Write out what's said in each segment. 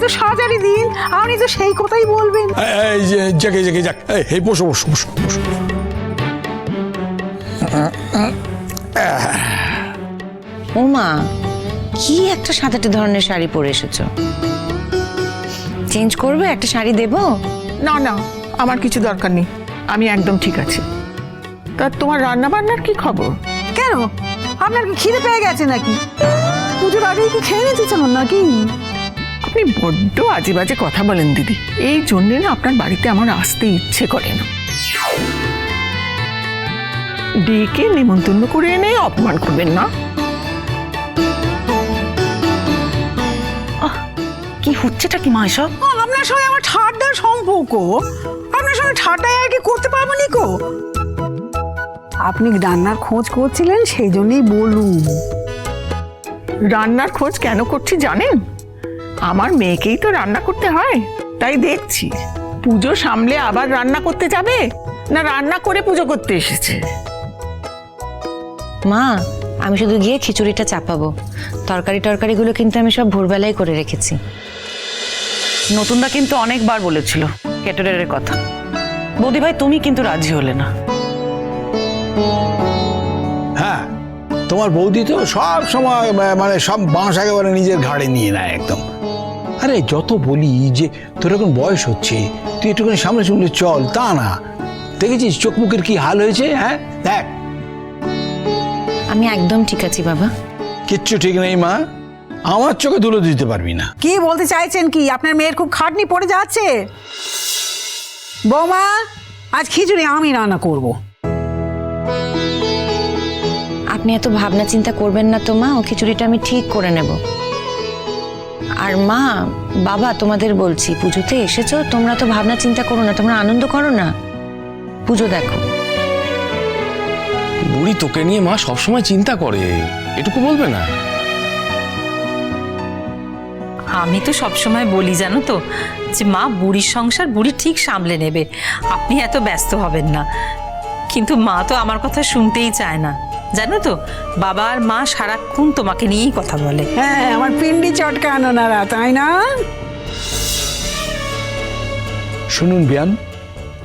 তো সাজারি দিন, আপনি তো সেই কথাই বলবেন। যাক এই বসো বসো বসো বসো। ও মা, কি একটা সাদাটে ধরনের শাড়ি পরে এসেছো? চেঞ্জ করবে? একটা শাড়ি দেবো? না না, আমার কিছু দরকার নেই, আমি একদম ঠিক আছি। তা তোমার রান্না বান্নার কি খবর? কেন, আপনার কি খিদে পেয়ে গেছে নাকি? পুজোর আগেই কি খেয়ে নিতেছেন নাকি? আপনি বড্ড আজে বাজে কথা বলেন দিদি, এই জন্যে না আপনার বাড়িতে আমার আসতে ইচ্ছে করে না। ডেকে নিমন্ত্রণ করে এনে অপমান করবেন না। কি হচ্ছেটা কি মা এসব? আপনার সঙ্গে আমার ঠাড্ডার সম্পর্ক, আপনার সঙ্গে ঠাড্ডায় আর কি করতে পারবো নি কো? আপনি রান্নার খোঁজ করছিলেন, সেই জন্যই বলুন। রান্নার খোঁজ কেন করছি জানেন? আমার মেয়েকেই তো রান্না করতে হয়, তাই দেখছি পুজো সামলে আবার রান্না করতে যাবে না রান্না করে পুজো করতে এসেছে। মা, আমি শুধু গিয়ে খিচুড়িটা চাপাবো। তরকারিগুলো কিন্তু আমি সব ভোরবেলায় করে রেখেছি। নতুনদা কিন্তু অনেকবার বলেছিল ক্যাটারারের কথা। বৌদি ভাই তুমি কিন্তু রাজি হলে না। হ্যাঁ, তোমার বৌদি তো সব সময় মানে সব বাঁশ একেবারে নিজের ঘাড়ে নিয়ে নেয় একদম। আরে যত বলি যে তোর এখন বয়স হচ্ছে, তুই একটুখানি সামনে সামনে চল, তা না। দেখেছিস চোখ মুখের কি হাল হয়েছে? হ্যাঁ দেখ। আমি একদম ঠিক আছি বাবা। কিচ্ছু ঠিক নেই মা, আমার চোখে ধুলো দিতে পারবি না। কি বলতে চাইছেন কি? আপনার মেয়ের খুব খাটনি পড়ে যাচ্ছে। বৌমা, আজ খিচুড়ি আমি রান্না করব। আপনি এত ভাবনা চিন্তা করবেন না তো মা, ও খিচুড়িটা আমি ঠিক করে নেব। আর মা, বাবা তোমাদের বলছি, পুজোতে এসেছো, তোমরা তো ভাবনা চিন্তা করো না, তোমরা আনন্দ করো না, পুজো দেখো। বুড়ি তোকে নিয়ে মা সবসময় চিন্তা করে, এটুকু বলবে না? আমি তো সবসময় বলি জানো তো, যে মা বুড়ির সংসার বুড়ি ঠিক সামলে নেবে, আপনি এত ব্যস্ত হবেন না। কিন্তু মা তো আমার কথা শুনতেই চায় না, জানো তো। বাবা আর মা সারাক্ষণ তোমাকে নিয়েই কথা বলে। হ্যাঁ, আমার পিন্ডি চটকানো ওনারা, তাই না? শুনুন বিয়ান,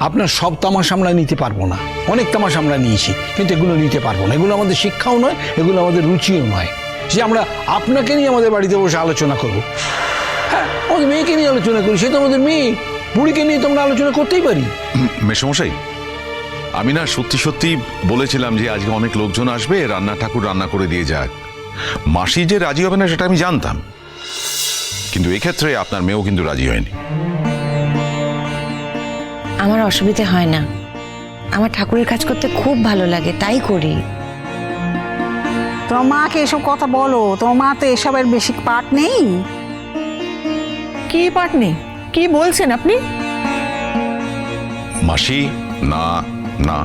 আপনার সব তামাশা আমরা নিতে পারবো না। অনেক তামাশা আমরা নিয়েছি, কিন্তু এগুলো নিতে পারবো না। এগুলো আমাদের শিক্ষাও নয়, এগুলো আমাদের রুচিও নয় যে আমরা আপনাকে নিয়ে আমাদের বাড়িতে বসে আলোচনা করবো। হ্যাঁ, আমাদের মেয়েকে নিয়ে আলোচনা করি, সে তো আমাদের মেয়ে। বুড়িকে নিয়ে তো আমরা আলোচনা করতেই পারি। মেসমশাই, আমি না সত্যি সত্যি বলেছিলাম যে আজকে অনেক লোকজন আসবে, রান্না ঠাকুর রান্না করে দিয়ে যাক। মাসি যে রাজি হবে না সেটা আমি জানতাম, কিন্তু এক্ষেত্রে আপনার মেয়েও কিন্তু রাজি হয়নি। আমার অসুবিধে হয় না, আমার ঠাকুরের কাজ করতে খুব ভালো লাগে, তাই করি। তোমার মাকে এসব কথা বলো, তোমার মা তো এসবের বেশি পাঠ নেই। কি পাঠ নেই? কি বলছেন আপনি? মাসি, না না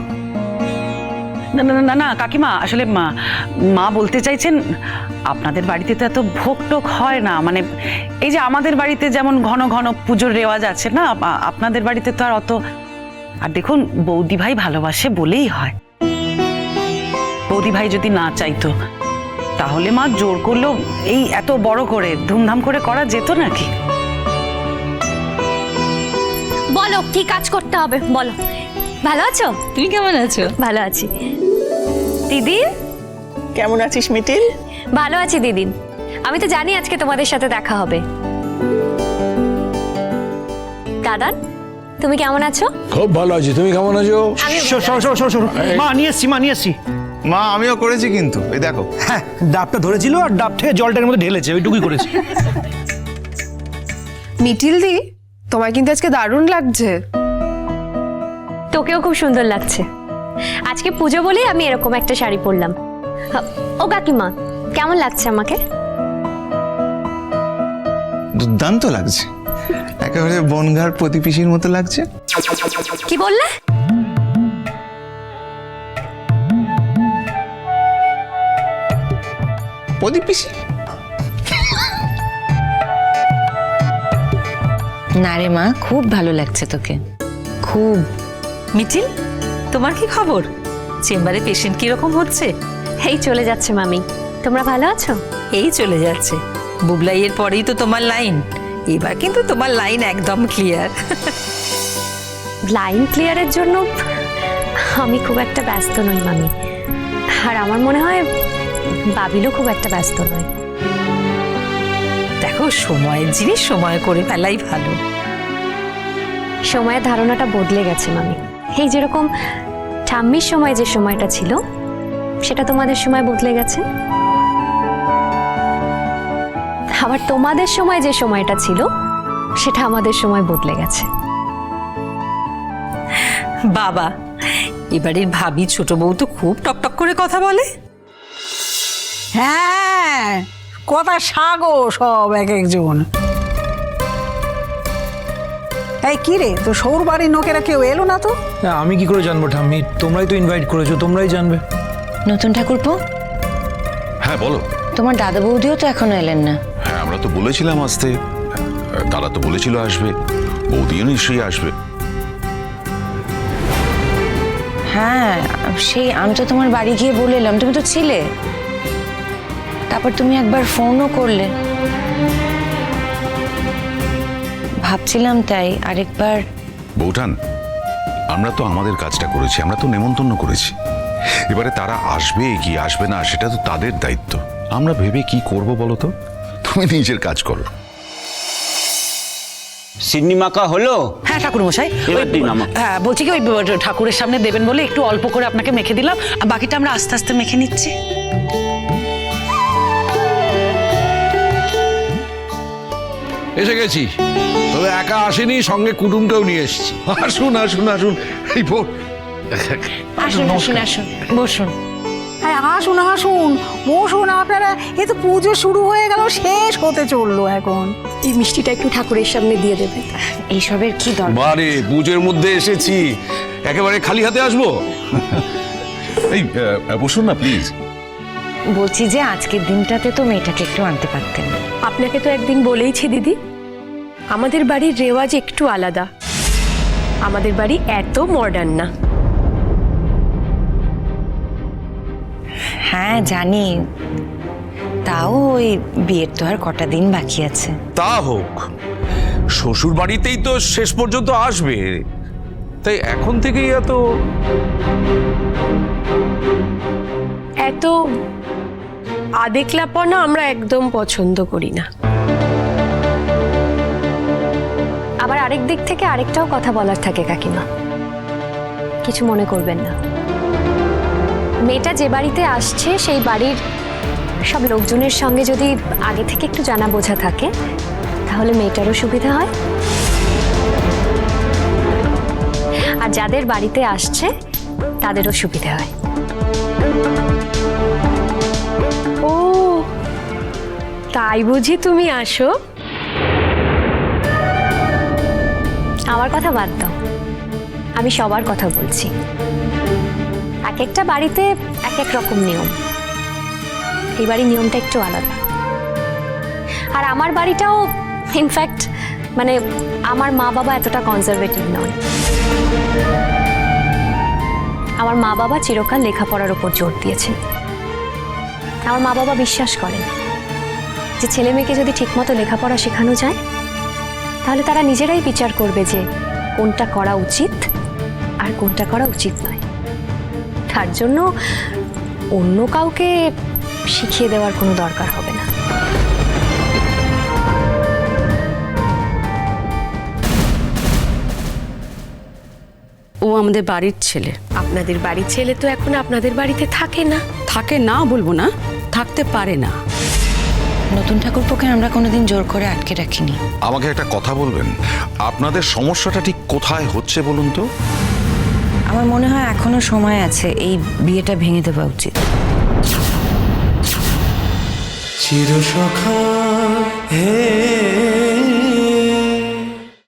না না না না কাকিমা, আসলে মা বলতে চাইছেন আপনাদের বাড়িতে তো এত ভোগ টোক হয় না। মানে এই যে আমাদের বাড়িতে যেমন ঘন ঘন পুজোর রেওয়াজ আছে না, আপনাদের বাড়িতে তো আর অত। আর দেখুন, বৌদি ভাই ভালোবাসে বলেই হয়। বৌদি ভাই যদি না চাইতো তাহলে মা জোর করলেও এই এত বড় করে ধুমধাম করে করা যেত নাকি? বলো কি কাজ করতে হবে বলো। ভালো আছো? তুমি কেমন আছো? ভালো আছি। দিদি কেমন আছিস মিটিল? ভালো আছি দিদি। আমি তো জানি আজকে তোমাদের সাথে দেখা হবে। দাদা তুমি কেমন আছো? খুব ভালো আছি, তুমি কেমন আছো? মা নিয়ে এসছি। মা আমিও করেছি, কিন্তু এই দেখো। হ্যাঁ, ডাবটা ধরেছিল আর ডাব থেকে জলটার মধ্যে ঢেলেছে, ওইটুকুই করেছি। মিঠিল দি, তোমায় কিন্তু আজকে দারুণ লাগছে। তোকেও খুব সুন্দর লাগছে। আজকে পুজো বলেই আমি এরকম একটা শাড়ি পরলাম। ও কাকিমা, কেমন লাগছে আমাকে? দুর্দান্ত লাগছে, একেবারে বনগাঁর প্রতিপিসির মতো লাগছে। কি বললে? প্রতিপিসি? না রে মা, খুব ভালো লাগছে তোকে, খুব। মিঠিল, তোমার কি খবর? চেম্বারে পেশেন্ট কিরকম হচ্ছে? এই চলে যাচ্ছে মামি। তোমরা ভালো আছো? এই চলে যাচ্ছে। বুবলাইয়ের পরেই তো তোমার লাইন। এবার কিন্তু তোমার লাইন একদম ক্লিয়ার। লাইন ক্লিয়ারের জন্য আমি খুব একটা ব্যস্ত নই মামি, আর আমার মনে হয় বাবিলও খুব একটা ব্যস্ত নয়। দেখো, সময়ের জিনিস সময় করে ফেলাই ভালো। সময়ের ধারণাটা বদলে গেছে মামি। এই যেরকম ঠাম্মির সময় যে সময়টা ছিল সেটা তোমাদের সময় বদলে গেছে, আবার তোমাদের সময় যে সময়টা ছিল সেটা আমাদের সময় বদলে গেছে। বাবা, এবারের ভাবি ছোট বউ তো খুব টকটক করে কথা বলে। হ্যাঁ, কথা সাগো সব এক একজন। এই কি রে, তো সৌর বাড়ির লোকেরা কেউ এলো না তো? আমি কি করে জানবো ঠাম্মি? তোমরাই তো ইনভাইট করেছো, তোমরাই জানবে। নতুন ঠাকুরপো, হ্যাঁ বলো। তোমার দাদা বৌদিও তো এখনো এলেন না। হ্যাঁ, আমরা তো বলেছিলাম আসতে, তারা তো বলেছিল আসবে, বৌদিও নিশ্চয়ই আসবে। হ্যাঁ, সেই আমি তো তোমার বাড়ি গিয়ে বলে এলাম, তুমি তো ছিলে। তারপর তুমি একবার ফোনও করলে, ভাবছিলাম তাই আরেকবার। বৌঠান, আমরা তো আমাদের কাজটা করেছি, আমরা তো নেমন্তন্ন করেছি। এবারে তারা আসবে কি আসবে না সেটা তো তাদের দায়িত্ব। আমরা ভেবে কি করব বলো তো? তুমি নিজের কাজ করো। সিডনি মাখা হলো? হ্যাঁ ঠাকুর মশাই, এবার দিন আমাকে। হ্যাঁ বলছি কি, ওই ঠাকুরের সামনে দেবেন বলে একটু অল্প করে আপনাকে মেখে দিলাম, আর বাকিটা আমরা আস্তে আস্তে মেখে নিচ্ছি। এসে গেছি, তবে একা আসেনি, সঙ্গে কুটুমটাও নিয়ে এসেছি। আসুন আসুন আসুন, এই বোন। আসুন আসুন আসুন, বসুন। হ্যাঁ, আসুন আসুন, বসুন আপনারা। এই তো পুজো শুরু হয়ে গেল, শেষ হতে চললো এখন। এই মিষ্টিটা একটু ঠাকুরের সামনে দিয়ে দেবে। এইসবের কি দরকার? বারে, পুজোর মধ্যে এসেছি, একেবারে খালি হাতে আসবো? এই বসুন না প্লিজ। বলছি যে আজকের দিনটাতে তো মেয়েটাকে একটু আনতে পারতেন। আপনাকে তো একদিন বলেইছি দিদি, আমাদের বাড়ির রেওয়াজ একটু আলাদা, আমাদের বাড়ি এত মডার্ন না। হ্যাঁ জানি, তাও ওই বিয়ের তো আর কটা দিন বাকি আছে। তা হোক, শ্বশুর বাড়িতেই তো শেষ পর্যন্ত আসবে, তাই এখন থেকেই এত আদেকলাপনা আমরা একদম পছন্দ করি না। আবার আরেক দিক থেকে আরেকটাও কথা বলার থাকে কাকিমা, কিছু মনে করবেন না। মেয়েটা যে বাড়িতে আসছে সেই বাড়ির সব লোকজনের সঙ্গে যদি আগে থেকে একটু জানা বোঝা থাকে তাহলে মেয়েটারও সুবিধা হয়, আর যাদের বাড়িতে আসছে তাদেরও সুবিধা হয়। ও তাই বুঝি তুমি আসো? আমার কথা বাদ দাও, আমি সবার কথা বলছি। এক একটা বাড়িতে এক এক রকম নিয়ম, এই বাড়ির নিয়মটা একটু আলাদা। আর আমার বাড়িটাও ইনফ্যাক্ট মানে আমার মা বাবা এতটা কনজারভেটিভ নয়। আমার মা বাবা চিরকাল লেখাপড়ার উপর জোর দিয়েছেন। আমার মা বাবা বিশ্বাস করেন যে ছেলে মেয়েকে যদি ঠিকমতো লেখাপড়া শেখানো যায় তাহলে তারা নিজেরাই বিচার করবে যে কোনটা করা উচিত আর কোনটা করা উচিত নয়। তার জন্য অন্য কাউকে শিখিয়ে দেওয়ার কোনো দরকার হবে না। ও আমাদের বাড়ির ছেলে। আপনাদের বাড়ির ছেলে তো এখন আপনাদের বাড়িতে থাকে না। থাকে না বলবো না, থাকতে পারে না। নতুন ঠাকুরপোকে আমরা কোনোদিন জোর করে আটকে রাখিনি। আমাকে একটা কথা বলবেন, আপনাদের সমস্যাটা ঠিক কোথায় হচ্ছে বলুন তো? আমার মনে হয় এখনো সময় আছে, এই বিয়েটা ভেঙে দেওয়া উচিত। চিরসখা হে